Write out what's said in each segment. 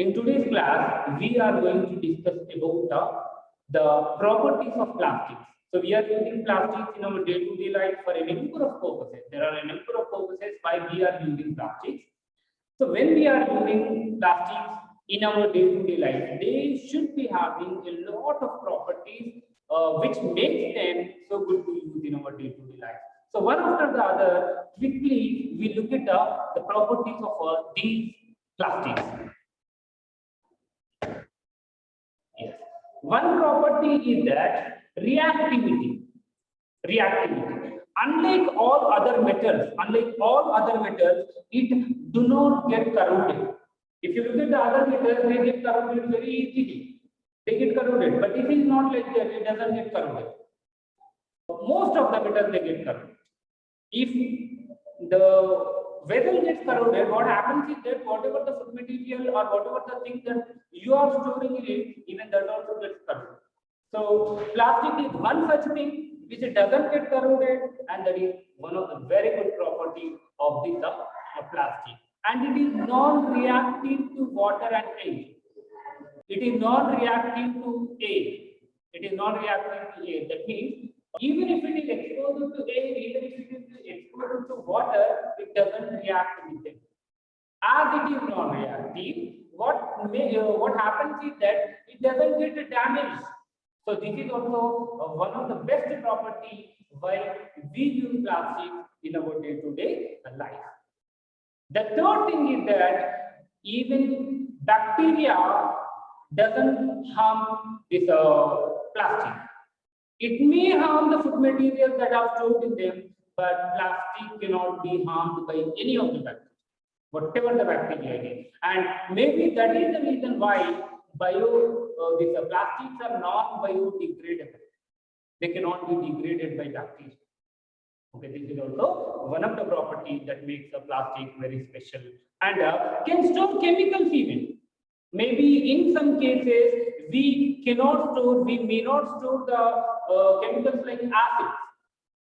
In today's class, we are going to discuss about the properties of plastics. So we are using plastics in our day-to-day life for a number of purposes. There are a number of purposes why we are using plastics. So when we are using plastics in our day-to-day life, they should be having a lot of properties which makes them so good to use in our day-to-day life. So one after the other, quickly we look at the properties of these plastics. Yes. One property is that reactivity. Reactivity. Unlike all other metals, it do not get corroded. If you look at the other metals, they get corroded very easily. They get corroded, but it is not like that. It doesn't get corroded. Most of the metals they get corroded. If the vessel gets corroded, what happens is that whatever the food material or whatever the thing that you are storing in it, even that also gets corroded. So plastic is one such thing which doesn't get corroded, and that is one of the very good property of this plastic. And it is non-reactive to water and air. It is non-reactive to air. It is non-reactive to air. That means even if it is exposed to air, even if it is exposed to water, it doesn't react with it. As it is non-reactive, what happens is that it doesn't get damaged. So this is also one of the best property why we use plastic in our day-to-day life. The third thing is that even bacteria doesn't harm this plastic. It may harm the food materials that are stored in them, but plastic cannot be harmed by any of the bacteria, whatever the bacteria is. And maybe that is the reason why these plastics are non-biodegradable. They cannot be degraded by bacteria. Okay, this is also one of the properties that makes the plastic very special, and can store chemicals even. Maybe in some cases we may not store the chemicals like acids.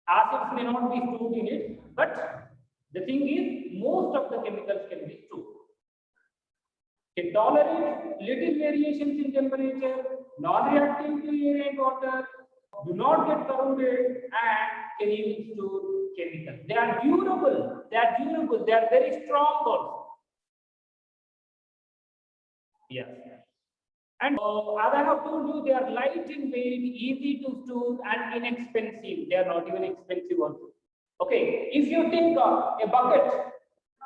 Acids may not be stored in it, but the thing is most of the chemicals can be stored. Can tolerate little variations in temperature, non-reactive to air and water, do not get corroded, and can even store chemicals. They are durable, they are very strong also. Yes. And as I have told you, they are light in weight, easy to store, and inexpensive. They are not even expensive also. Okay, if you take a bucket,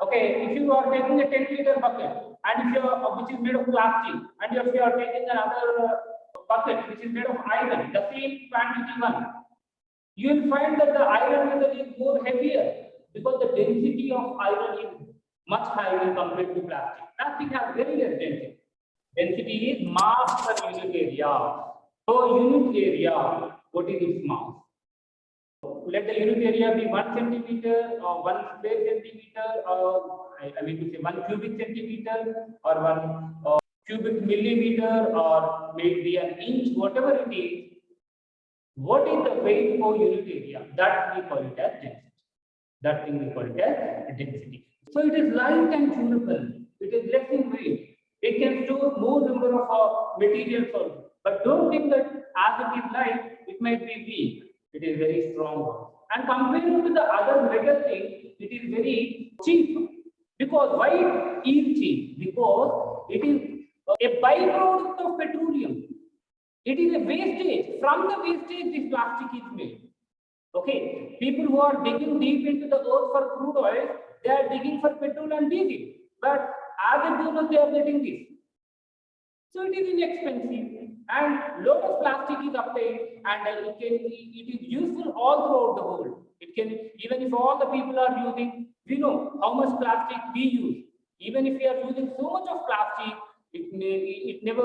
okay, if you are taking a 10-liter bucket, and if you are, which is made of plastic, and if you are taking another bucket which is made of iron, the same quantity one, you will find that the iron vessel is more heavier because the density of iron is much higher compared to plastic. Plastic has very less density. Density is mass per unit area. Per unit area, what is its mass? Let the unit area be 1 centimeter or 1 square centimeter, or I mean to say 1 cubic centimeter or 1 cubic millimeter, or maybe an inch, whatever it is. What is the weight per unit area? That we call it as density. That thing we call it as density. So it is light and durable. It is less in weight. It can store more number of materials also. But don't think that as it is light, it might be weak. It is very strong. And compared to the other metal thing, it is very cheap. Because why it is cheap? Because it is a byproduct of petroleum. It is a wastage. From the wastage, this plastic is made. Okay, people who are digging deep into the earth for crude oil, they are digging for petrol and diesel. But as a bonus, they are getting this. So it is inexpensive, and lot of plastic is obtained, and it is useful all throughout the world. It can, even if all the people are using, we know how much plastic we use. Even if we are using so much of plastic, it never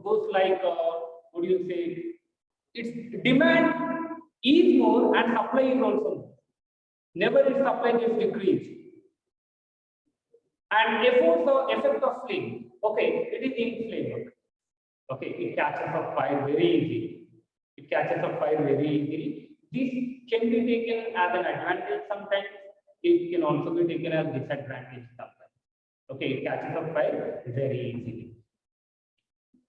goes like what do you say? Its demand is more and supply is also more. Never its supply gets decreased. And effect of flame. Okay, it is inflammable. Okay, it catches up fire very easily. It catches up fire very easily. This can be taken as an advantage sometimes. It can also be taken as disadvantage sometimes. Okay, it catches up fire very easily.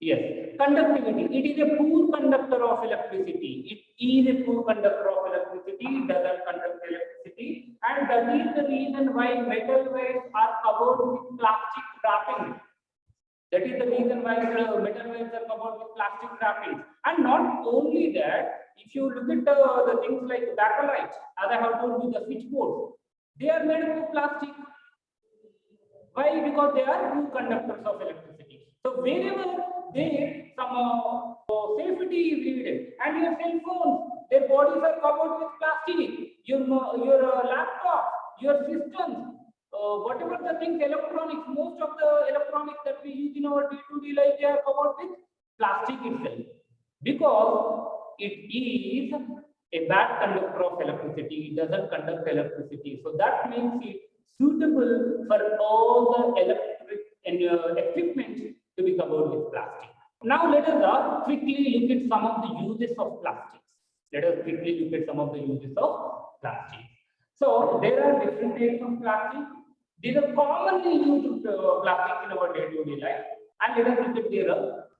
Yes, conductivity. It is a poor conductor of electricity. It is a poor conductor of electricity, doesn't conduct electricity, and that is the reason why metal wires are covered with plastic wrapping. That is the reason why the metal wires are covered with plastic wrappings. And not only that, if you look at the things like backlight, as I have told you, the switchboard, they are made of plastic. Why? Because they are true conductors of electricity. So wherever there some safety is needed, and your cell phones, their bodies are covered with plastic. Your laptop, your systems, whatever the things, electronics, most of the electronics that we use in our day-to-day life, they are covered with plastic itself, because it is a bad conductor of electricity. It doesn't conduct electricity. So that makes it suitable for all the electric and equipment to be covered with plastic. Now let us quickly look at some of the uses of plastics. Let us quickly look at some of the uses of plastic. So there are different types of plastic. These are commonly used plastics in our day-to-day life. And let us look at here.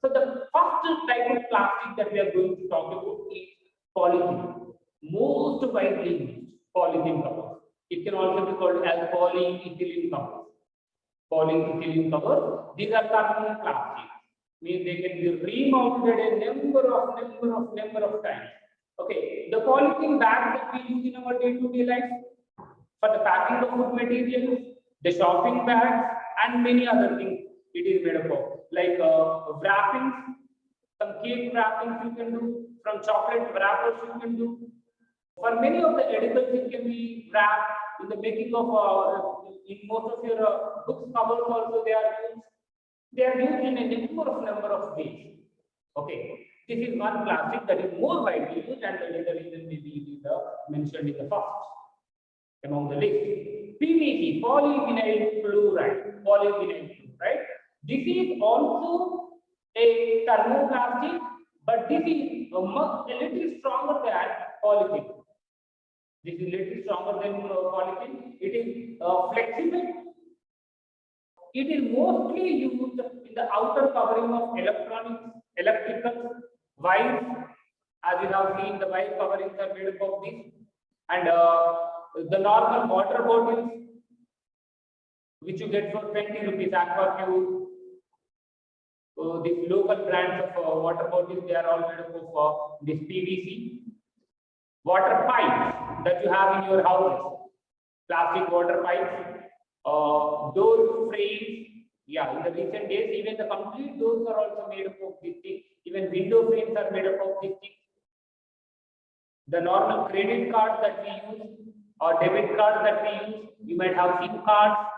So the first type of plastic that we are going to talk about is polythene. Most widely used polythene covers. It can also be called as polyethylene covers. Polyethylene covers. These are thermoplastics. Means they can be remounted a number of times. Okay, the polythene bag that we use in our day-to-day life for the packing of food materials, the shopping bags, and many other things it is made up of, like wrappings, some cake wrappings you can do, from chocolate wrappers you can do. For many of the edibles, it can be wrapped in the making of, in most of your books covers also they are used. They are used in a number of ways. Okay, this is one plastic that is more widely used, and the reason maybe it is mentioned in the first among the list. PVC, polyvinyl chloride, right? This is also a thermoplastic, but this is a little stronger than polythene. This is little stronger than polythene. It is flexible. It is mostly used in the outer covering of electronics, electrical wires. As you have seen, the wire coverings are made up of this, and the normal water bottles, which you get for 20 rupees, Aquacube. These local brands of water bottles, they are all made up of this PVC. Water pipes that you have in your houses, plastic water pipes, door frames. Yeah, in the recent days, even the complete doors are also made up of this thing. Even window frames are made up of this thing. The normal credit cards that we use or debit cards that we use, you might have SIM cards.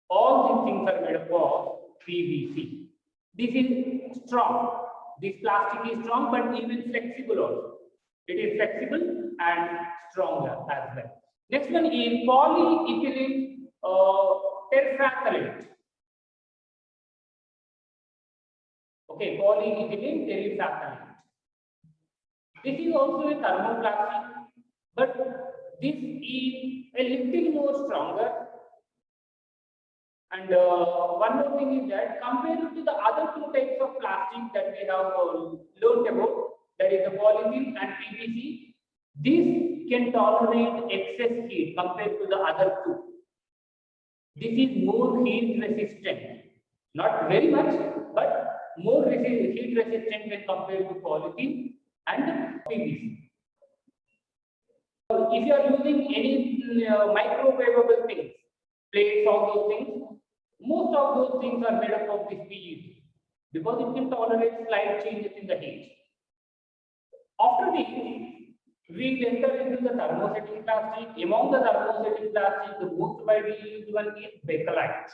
All these things are made up of PVC. This is strong. This plastic is strong, but even flexible also. It is flexible and stronger as well. Next one is polyethylene terephthalate. Okay, polyethylene terephthalate. This is also a thermoplastic, but this is a little more stronger. And one more thing is that compared to the other two types of plastic that we have learned about, that is the polythene and PVC, this can tolerate excess heat compared to the other two. This is more heat resistant, not very much, but more heat resistant when compared to polythene and PVC. If you are using any microwavable things, plates, all those things, most of those things are made up of this PET because it can tolerate slight changes in the heat. After this, we enter into the thermosetting plastic. Among the thermosetting plastic, the most widely used one is bakelite,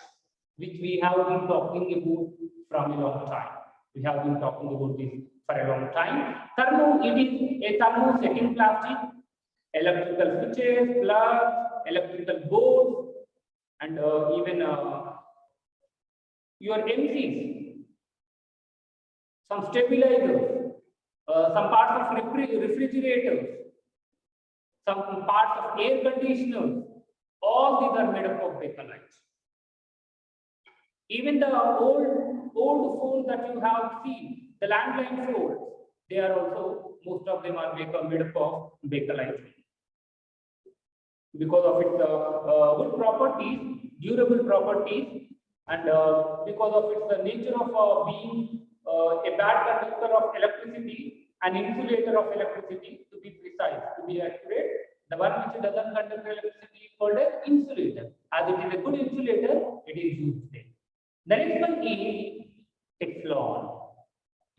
which we have been talking about from a long time. We have been talking about this for a long time. It is a thermosetting plastic, electrical switches, plugs, electrical boards, and even your MCs, some stabilizers, some parts of refrigerators, some parts of air conditioners, all these are made up of bakelite. Even the old old phones that you have seen, the landline phones, they are also, most of them are made up of bakelite because of its good properties, durable properties, and because of its nature of being a bad conductor of electricity, an insulator of electricity, to be precise, to be accurate. The one which doesn't conduct electricity is called as insulator. As it is a good insulator, it is used there. The next one is Teflon.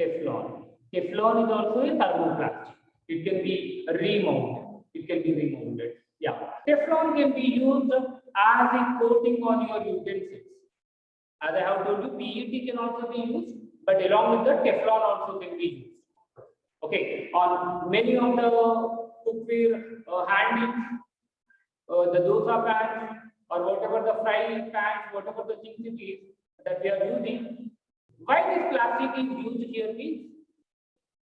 Teflon. Teflon is also a thermoplastic. It can be remounted. It can be remounted. Yeah. Teflon can be used as a coating on your utensils. As I have told you, PET can also be used, but along with that, Teflon also can be used. Okay. On many of the cookware handles, the dosa pans, or whatever the frying pans, whatever the things it is that we are using, why this plastic is used here means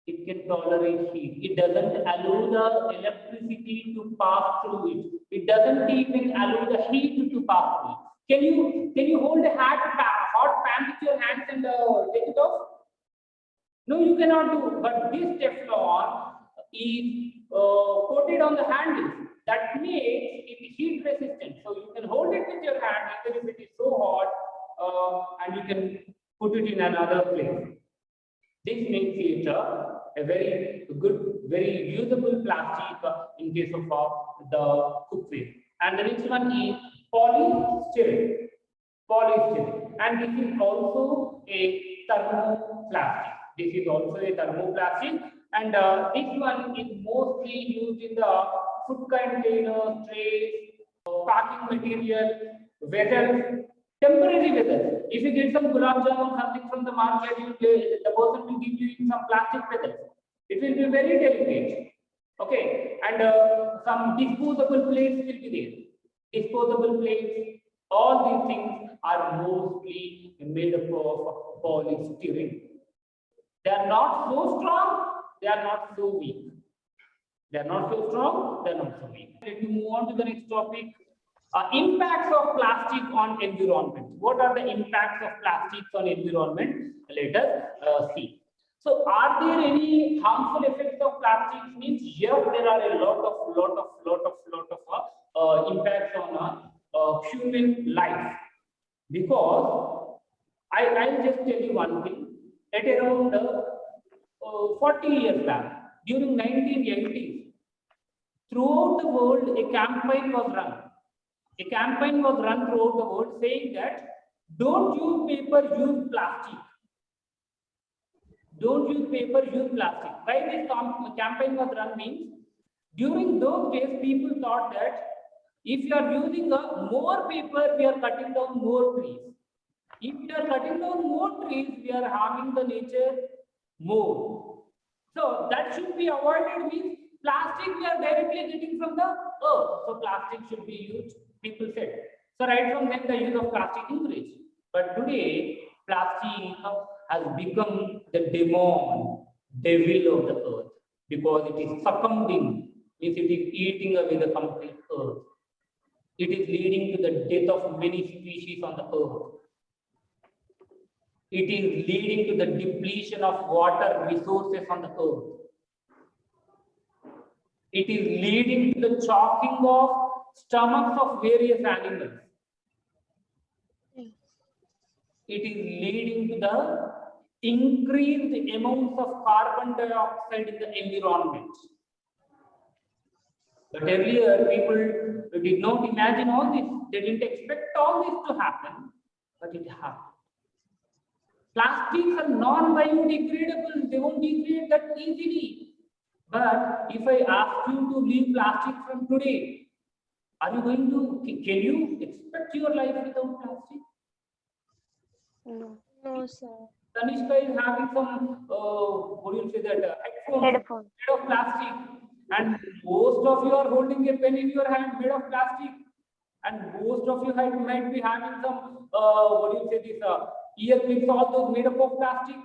it can tolerate heat. It doesn't allow the electricity to pass through it. It doesn't even allow the heat to pass through it. Can you hold a hot pan with your hands and take it off? No, you cannot do. But this Teflon is coated on the handle. That makes it heat resistant. So you can hold it with your hand even if it is so hot, and you can put it in another place. This makes it a very good, very usable plastic in case of the cookware. And the next one is polystyrene. Polystyrene. And this is also a thermoplastic. This is also a thermoplastic. And this one is mostly used in the food containers, trays, packing material, vessels, temporary vessels. If you get some gulab jamun something from the market, the person will give you some plastic vessels. It will be very delicate. Okay, and some disposable plates will be there. Disposable plates, all these things are mostly made up of polystyrene. They are not so strong, they are not so weak. They are not so strong, they are not so weak. Let me move on to the next topic. Impacts of plastic on environment. What are the impacts of plastics on environment? Let us see. So, are there any harmful effects of plastics? Means yes, there are a lot of impacts on human life. Because I'll just tell you one thing. At around 40 years back, during 1980s, throughout the world, a campaign was run. A campaign was run throughout the world saying that don't use paper, use plastic. Don't use paper, use plastic. Why this campaign was run means during those days people thought that if you are using more paper, we are cutting down more trees. If we are cutting down more trees, we are harming the nature more. So that should be avoided means plastic we are directly getting from the earth. So plastic should be used, people said. So right from then the use of plastic increased. But today, plastic has become the demon, devil of the earth, because it is succumbing, means it is eating away the complete earth. It is leading to the death of many species on the earth. It is leading to the depletion of water resources on the earth. It is leading to the choking of stomachs of various animals. It is leading to the increased amounts of carbon dioxide in the environment. But earlier, people did not imagine all this. They didn't expect all this to happen, but it happened. Plastics are non-biodegradable. They won't degrade that easily. But if I ask you to leave plastic from today, are you going to, can you expect your life without plastic? No. No, sir. Tanishka is having some, what do you say that, headphone made of plastic. And most of you are holding a pen in your hand made of plastic. And most of you might be having some, what do you say this, ear clips, all those made up of plastic.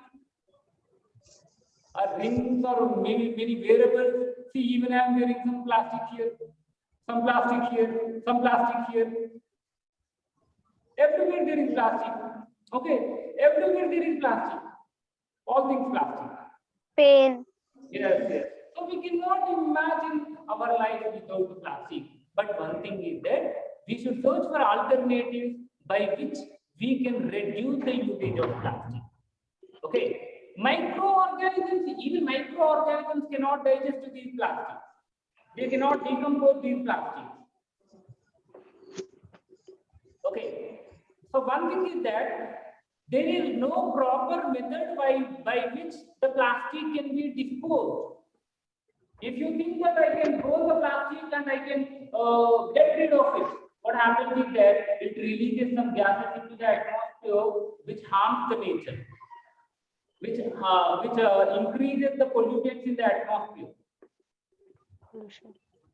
Rings or many wearables. See, even I am wearing some plastic here, some plastic here, some plastic here. Everywhere there is plastic. Okay, everywhere there is plastic. All things plastic. Pain. Yes, yes. So we cannot imagine our life without the plastic. But one thing is that we should search for alternatives by which we can reduce the usage of plastic. Okay. Microorganisms, even microorganisms cannot digest these plastics. They cannot decompose these plastics. Okay. So one thing is that there is no proper method by which the plastic can be disposed. If you think that I can roll the plastic and I can get rid of it, what happens is that it releases some gases into the atmosphere which harms the nature, which increases the pollutants in the atmosphere.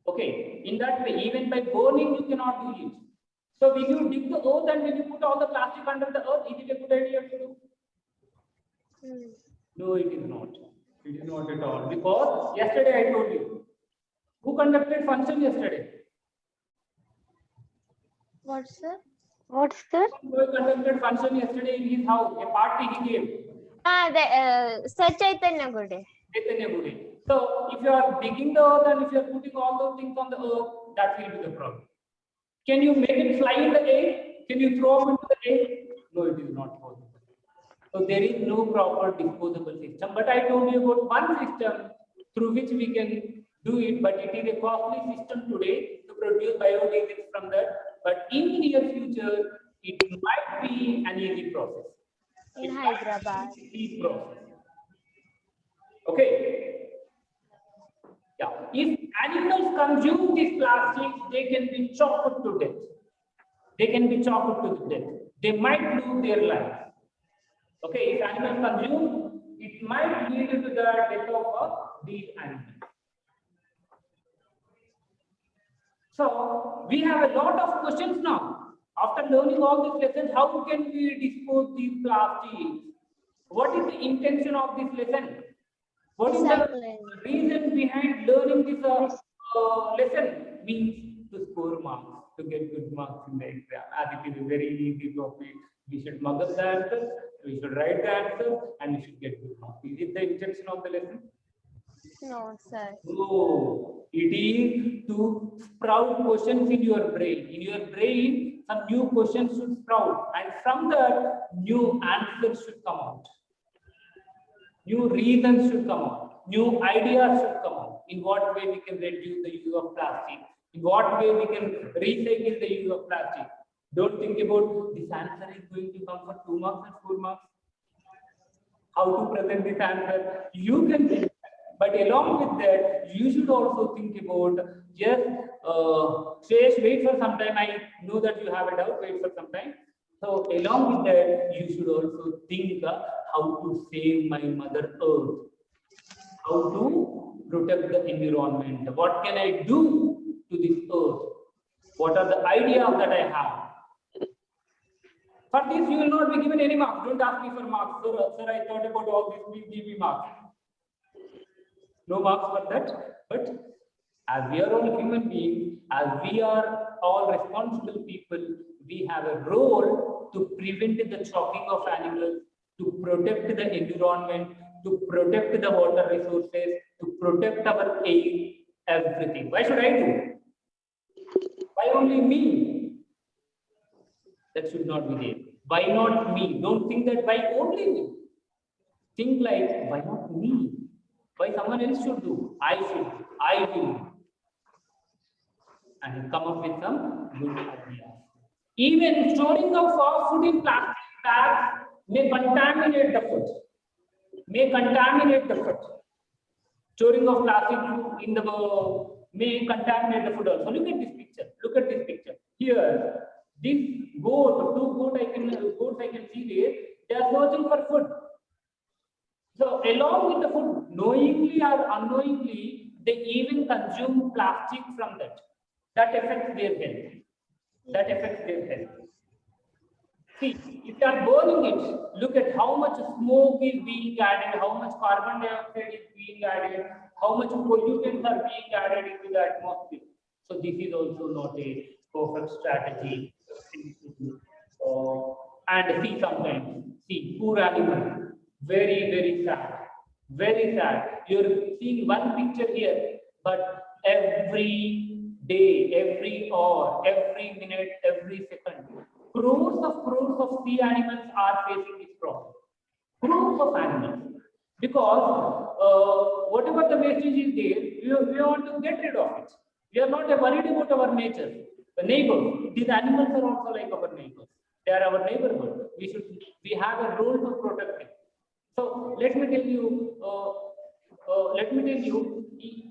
Okay, in that way, even by burning, you cannot do it. So when you dig the earth and when you put all the plastic under the earth, is it a good idea to do? No, it is not. It is not at all. Because yesterday I told you, who conducted function yesterday? What, sir? What, sir? Who conducted function yesterday in his house? A party he gave. Sir Chaitanya Gude. Chaitanya Gude. So if you are digging the earth and if you are putting all those things on the earth, that will be the problem. Can you make it fly in the air? Can you throw up into the air? No, it is not possible. So there is no proper disposable system. But I told you about one system through which we can do it, but it is a costly system today to produce biodiesel from that. But in near future, it might be an easy process. In Hyderabad. Easy process. Okay. Yeah. If animals consume these plastics, they can be chopped to death. They can be chopped to death. They might lose their lives. Okay, if animals consume, it might lead to the death of these animals. So we have a lot of questions now. After learning all these lessons, how can we dispose these plastics? What is the intention of this lesson? What is the reason behind learning this lesson? Means to score marks, to get good marks in the exam. As it is a very easy topic, we should mug up the answer, we should write the answer, and we should get good marks. Is it the intention of the lesson? No, sir. No, it is to sprout questions in your brain. In your brain, some new questions should sprout, and from that, new answers should come out. New reasons should come out. New ideas should come out. In what way we can reduce the use of plastic? In what way we can recycle the use of plastic? Don't think about this answer is going to come for 2 marks and 4 marks. How to present this answer? You can think. But along with that, you should also think about just Shreyas, wait for some time. I know that you have a doubt. Wait for some time. So along with that, you should also think how to save my Mother Earth, how to protect the environment. What can I do to this earth? What are the ideas that I have? For this, you will not be given any marks. Don't ask me for marks. Sir, I thought about all this. Please give me marks. No marks for that. But as we are all human beings, as we are all responsible people, we have a role to prevent the chopping of animals, to protect the environment, to protect the water resources, to protect our air, everything. Why should I do? Why only me? That should not be there. Why not me? Don't think that why only me. Think like, why not me? Why someone else should do? I should. I will. And come up with some good ideas. Even storing of food in plastic bags may contaminate the food. Storing of plastic in the may contaminate the food also. Look at this picture. Here, this goats I can see there, they are searching for food. So along with the food, knowingly or unknowingly, they even consume plastic from that. That affects their health. See, if you are burning it, look at how much smoke is being added, how much carbon dioxide is being added, how much pollutants are being added into the atmosphere. So this is also not a perfect strategy. And see, See, poor animal, very, very sad, very sad. You're seeing one picture here, but every day, every hour, every minute, every second, crores of sea animals are facing this problem. Crores of animals. Because whatever the wastage is there, we want to get rid of it. We are not worried about our nature. The neighbors, these animals are also like our neighbors. They are our neighborhood. We have a role to protect them. So let me tell you,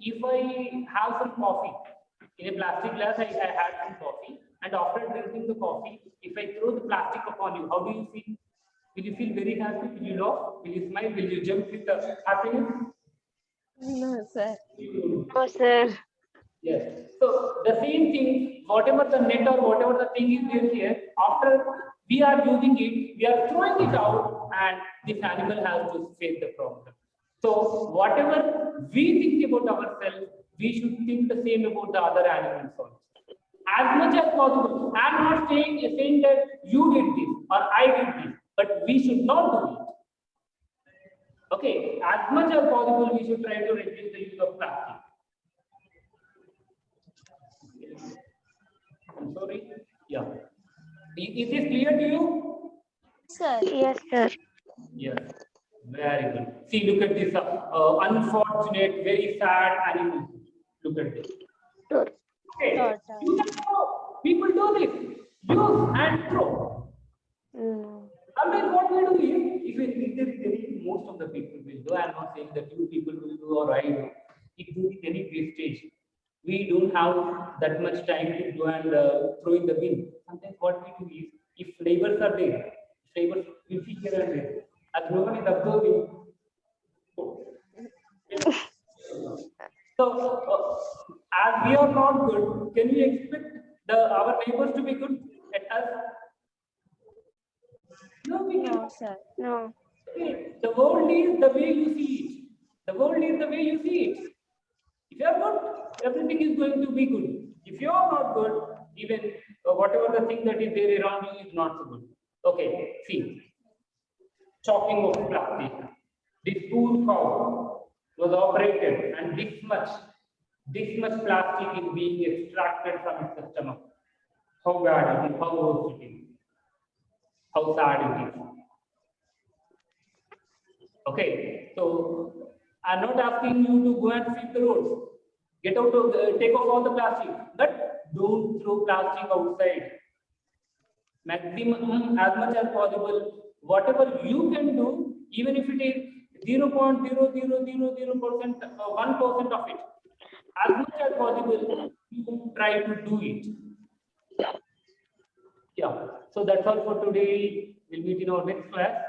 if I have some coffee in a plastic glass, I had some coffee, and after drinking the coffee, if I throw the plastic upon you, how do you feel? Will you feel very happy? Will you laugh? Will you smile? Will you jump with the happiness? No, sir. No, sir. Yes. So the same thing, whatever the net or whatever the thing is there here, after we are using it, we are throwing it out, and this animal has to face the problem. So whatever we think about ourselves, we should think the same about the other animals also. As much as possible. I'm not saying that you did this or I did this, but we should not do it. Okay, as much as possible, we should try to reduce the use of plastic. I'm sorry. Yeah. Is this clear to you? Sir. Yes, sir. Yes. Very good. See, look at this unfortunate, very sad animal. Look at this. Sure. Okay. Tortoise. You can throw. People do this. Use and throw. No. Sometimes what we do is, if there is any, most of the people will do. I'm not saying that you people will do or I do. If there is any wastage, we don't have that much time to go and throw in the bin. Sometimes what we do is, if neighbors are there, neighbors will see here and there, and no one is observing. So, as we are not good, can we expect our neighbors to be good at us? No, we No, cannot. sir. No. Okay, the world is the way you see it. The world is the way you see it. If you are good, everything is going to be good. If you are not good, even whatever the thing that is there around you is not so good. Okay, see, chopping of plastic. This poor cow was operated, and this much plastic is being extracted from its stomach. How bad it is, how worse it is, how sad it is. Okay, so I'm not asking you to go and sweep the roads. Get out of take off all the plastic, but don't throw plastic outside. Maximum, as much as possible, whatever you can do, even if it is 0.0000%, 1% of it, as much as possible, you try to do it. Yeah. So that's all for today. We'll meet in our next class.